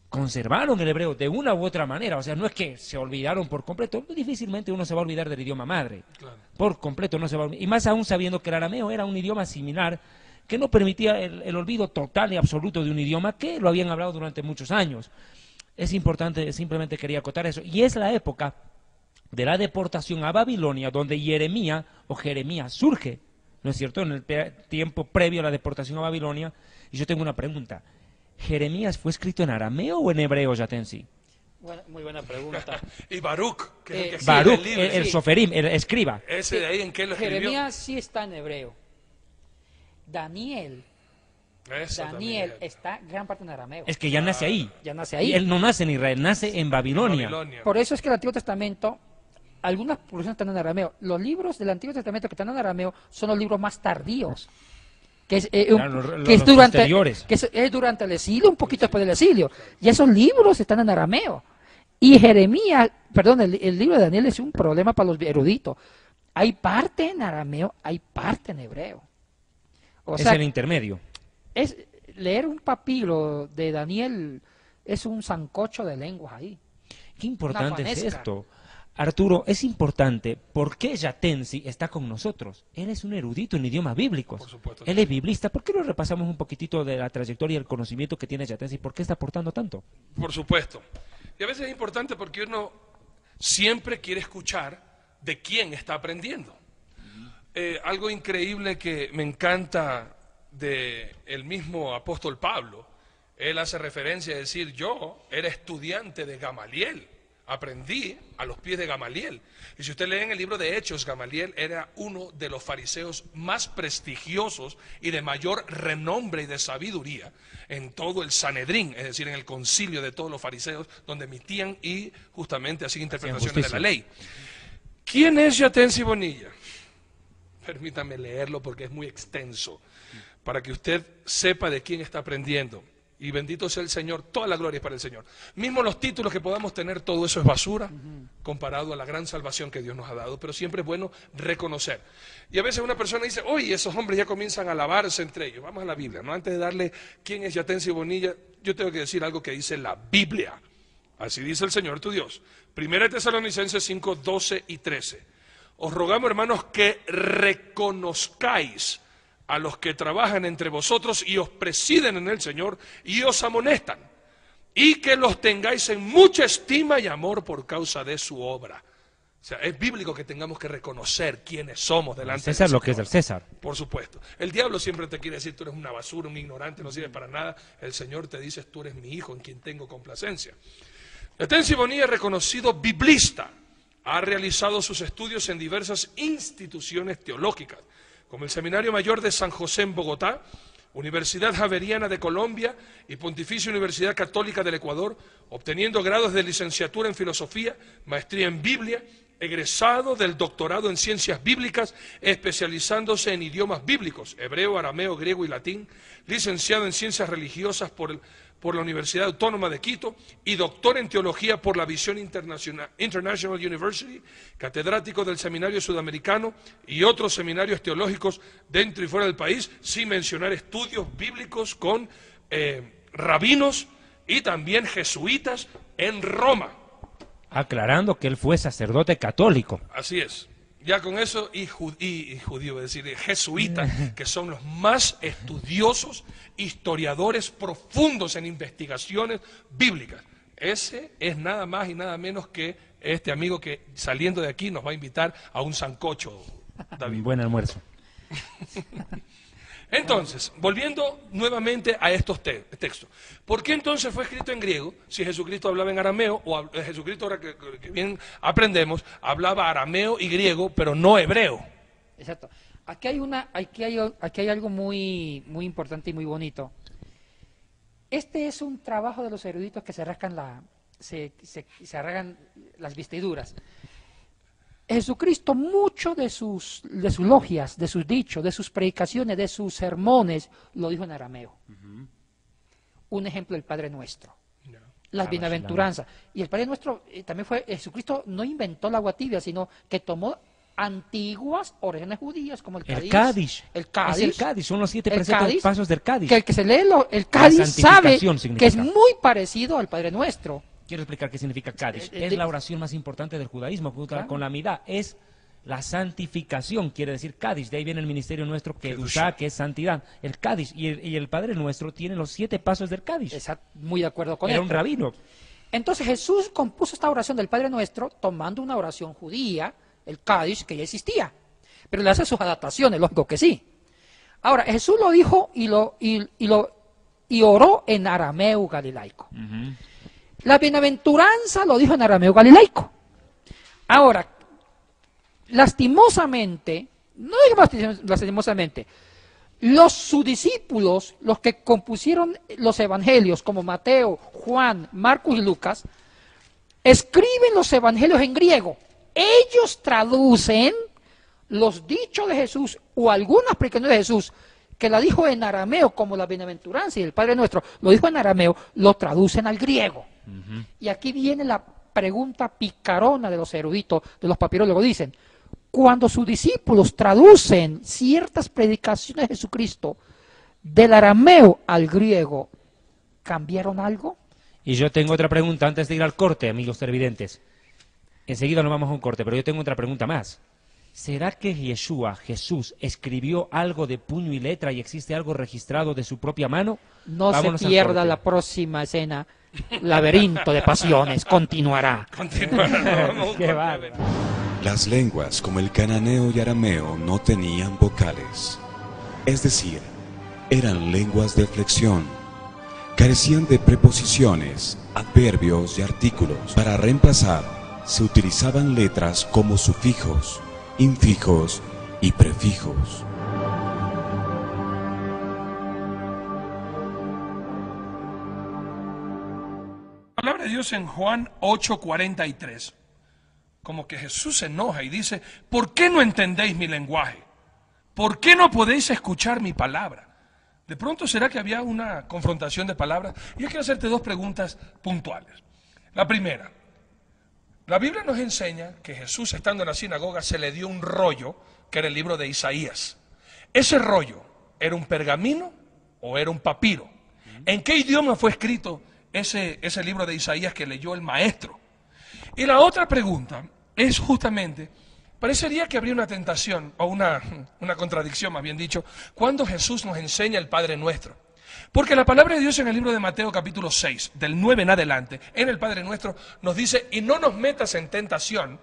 conservaron el hebreo de una u otra manera. O sea, no es que se olvidaron por completo. Difícilmente uno se va a olvidar del idioma madre. Claro. Por completo no se va a olvidar. Y más aún sabiendo que el arameo era un idioma similar que no permitía el olvido total y absoluto de un idioma que lo habían hablado durante muchos años. Es importante, simplemente quería acotar eso. Y es la época de la deportación a Babilonia donde Jeremías surge, ¿no es cierto?, en el tiempo previo a la deportación a Babilonia. Y yo tengo una pregunta. ¿Jeremías fue escrito en arameo o en hebreo, Yatensi? Bueno, muy buena pregunta. Y Baruch, que es el que escribe Baruch, el libro. el sí. Soferim, el escriba. Ese de ahí, ¿en qué lo escribió? Jeremías sí está en hebreo. Daniel Eso también. está gran parte en arameo. Es que ya nace ahí. Ya nace Y ahí. él no nace en Israel, nace en Babilonia. Por eso es que el Antiguo Testamento, algunas porciones están en arameo. Los libros del Antiguo Testamento que están en arameo son los libros más tardíos. Que es, Claro, que es los durante, posteriores. que es durante el exilio, un poquito después del exilio. Y esos libros están en arameo. Y Jeremías, perdón, el libro de Daniel es un problema para los eruditos. Hay parte en arameo, hay parte en hebreo. O Es sea, el intermedio. es leer un papiro de Daniel es un sancocho de lenguas ahí. Qué importante es juanesca. esto. Arturo, es importante. ¿Por qué Yatensi está con nosotros? Él es un erudito en idiomas bíblicos. Por supuesto. Él es biblista. ¿Por qué no repasamos un poquitito de la trayectoria y el conocimiento que tiene Yatensi? ¿Por qué está aportando tanto? Por supuesto. Y a veces es importante porque uno siempre quiere escuchar de quién está aprendiendo. Algo increíble que me encanta de el mismo apóstol Pablo, él hace referencia a decir, yo era estudiante de Gamaliel, aprendí a los pies de Gamaliel. Y si usted lee en el libro de Hechos, Gamaliel era uno de los fariseos más prestigiosos y de mayor renombre y de sabiduría en todo el Sanedrín, es decir, en el concilio de todos los fariseos, donde emitían y justamente hacían interpretaciones de la justicia. ley. ¿Quién es Yatensi Bonilla? Permítame leerlo porque es muy extenso, para que usted sepa de quién está aprendiendo. Y bendito sea el Señor, toda la gloria es para el Señor. Mismo los títulos que podamos tener, todo eso es basura comparado a la gran salvación que Dios nos ha dado, pero siempre es bueno reconocer. Y a veces una persona dice, oye, esos hombres ya comienzan a alabarse entre ellos. Vamos a la Biblia, ¿no? Antes de darle quién es Yatensi Bonilla, yo tengo que decir algo que dice la Biblia. Así dice el Señor tu Dios. 1 Tesalonicenses 5, 12 y 13. os rogamos, hermanos, que reconozcáis a los que trabajan entre vosotros y os presiden en el Señor y os amonestan, y que los tengáis en mucha estima y amor por causa de su obra. O sea, es bíblico que tengamos que reconocer quiénes somos delante del César Señor. lo que es del César. Por supuesto. El diablo siempre te quiere decir, tú eres una basura, un ignorante, no sirves para nada. El Señor te dice, tú eres mi hijo en quien tengo complacencia. Estensi Bonilla es reconocido biblista. Ha realizado sus estudios en diversas instituciones teológicas, como el Seminario Mayor de San José en Bogotá, Universidad Javeriana de Colombia y Pontificia Universidad Católica del Ecuador, obteniendo grados de licenciatura en Filosofía, maestría en Biblia, egresado del doctorado en Ciencias Bíblicas, especializándose en idiomas bíblicos, hebreo, arameo, griego y latín, licenciado en Ciencias Religiosas por la Universidad Autónoma de Quito y doctor en Teología por la Visión International University, catedrático del Seminario Sudamericano y otros seminarios teológicos dentro y fuera del país, sin mencionar estudios bíblicos con rabinos y también jesuitas en Roma. Aclarando que él fue sacerdote católico. Así es. Ya con eso, y judío, es decir, jesuitas, que son los más estudiosos, historiadores profundos en investigaciones bíblicas. Ese es nada más y nada menos que este amigo que saliendo de aquí nos va a invitar a un sancocho, David. Buen almuerzo. Entonces, volviendo nuevamente a estos textos, ¿por qué entonces fue escrito en griego si Jesucristo hablaba en arameo, o Jesucristo, ahora que bien aprendemos, hablaba arameo y griego, pero no hebreo? Exacto. Aquí hay algo muy importante y muy bonito. Este es un trabajo de los eruditos que se rascan se las vestiduras. Jesucristo, mucho de sus logias, de sus dichos, de sus predicaciones, de sus sermones, lo dijo en arameo. Un ejemplo, el Padre Nuestro. Las bienaventuranzas. Y el Padre Nuestro también fue, Jesucristo no inventó la agua tibia, sino que tomó antiguas oraciones judías, como el Cádiz. El Cádiz, son los 7 pasos del Cádiz. Que el que se lee el Cádiz sabe que es muy parecido al Padre Nuestro. Quiero explicar qué significa Cádiz. Es la oración más importante del judaísmo, claro, con la midá. Es la santificación, quiere decir Cádiz. De ahí viene el ministerio nuestro, Kedushá, que es santidad. El Cádiz y el Padre Nuestro tienen los 7 pasos del Cádiz. Exacto, muy de acuerdo con él. Era un rabino. Entonces Jesús compuso esta oración del Padre Nuestro tomando una oración judía, el Cádiz, que ya existía. Pero le hace sus adaptaciones, lógico que sí. Ahora, Jesús lo dijo y oró en arameo galilaico. La bienaventuranza lo dijo en arameo galilaico. Ahora, lastimosamente, no digamos lastimosamente, sus discípulos, los que compusieron los evangelios, como Mateo, Juan, Marcos y Lucas, escriben los evangelios en griego. Ellos traducen los dichos de Jesús o algunas predicaciones de Jesús que la dijo en arameo, como la bienaventuranza y el Padre Nuestro lo dijo en arameo, lo traducen al griego. Y aquí viene la pregunta picarona de los eruditos, de los papirólogos. Dicen, cuando sus discípulos traducen ciertas predicaciones de Jesucristo del arameo al griego, ¿cambiaron algo? Y yo tengo otra pregunta antes de ir al corte, amigos televidentes. Enseguida nos vamos a un corte, pero yo tengo otra pregunta más. ¿Será que Yeshua, Jesús, escribió algo de puño y letra y existe algo registrado de su propia mano? No se pierda la próxima escena. Laberinto de pasiones continuará. Qué bárbaro. Las lenguas como el cananeo y arameo no tenían vocales, es decir, eran lenguas de flexión. Carecían de preposiciones, adverbios y artículos. Para reemplazar, se utilizaban letras como sufijos, infijos y prefijos. La palabra de Dios en Juan 8:43, como que Jesús se enoja y dice, ¿por qué no entendéis mi lenguaje? ¿Por qué no podéis escuchar mi palabra? De pronto será que había una confrontación de palabras. Y yo quiero hacerte 2 preguntas puntuales. La primera, la Biblia nos enseña que Jesús, estando en la sinagoga, se le dio un rollo, que era el libro de Isaías. Ese rollo, ¿era un pergamino o era un papiro? ¿En qué idioma fue escrito ese libro de Isaías que leyó el maestro? Y la otra pregunta es justamente, Parecería que habría una tentación, o una contradicción, más bien dicho, cuando Jesús nos enseña el Padre Nuestro. Porque la palabra de Dios en el libro de Mateo capítulo 6, del 9 en adelante, en el Padre Nuestro, nos dice, y no nos metas en tentación,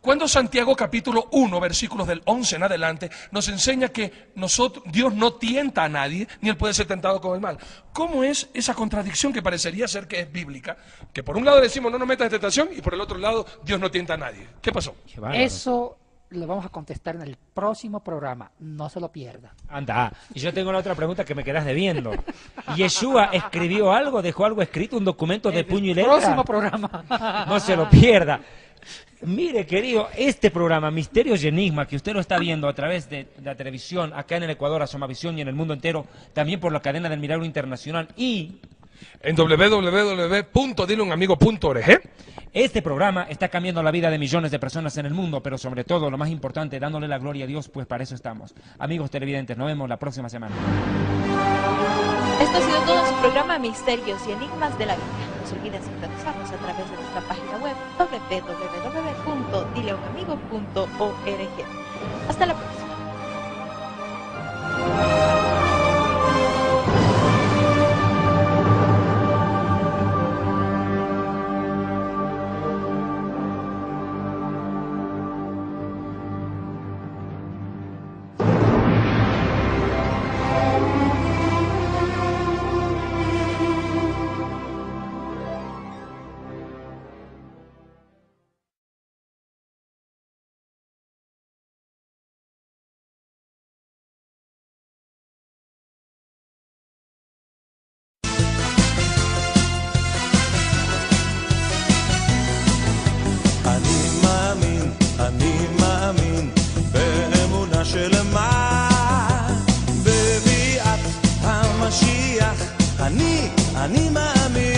cuando Santiago capítulo 1, versículos del 11 en adelante, nos enseña que Dios no tienta a nadie, ni él puede ser tentado con el mal. ¿Cómo es esa contradicción que parecería ser que es bíblica? Que por un lado decimos no nos metas en tentación, y por el otro lado Dios no tienta a nadie. ¿Qué pasó? Eso lo vamos a contestar en el próximo programa, no se lo pierda. Anda, y yo tengo la otra pregunta que me quedas debiendo. ¿Yeshua escribió algo, dejó algo escrito, un documento de puño y letra? Próximo programa. No se lo pierda. Mire, querido, este programa, Misterios y Enigmas, que usted lo está viendo a través de la televisión, acá en el Ecuador, Asomavisión y en el mundo entero, también por la cadena del Milagro Internacional y en www.dileunamigo.org. Este programa está cambiando la vida de millones de personas en el mundo, pero sobre todo, lo más importante, dándole la gloria a Dios, pues para eso estamos. Amigos televidentes, nos vemos la próxima semana. Esto ha sido todo en su programa Misterios y Enigmas de la Biblia. No se olviden sintonizarnos a través de nuestra página web www.dileunamigo.org. Hasta la próxima. אני מאמין באמונה שלמה בביאת המשיח. אני מאמין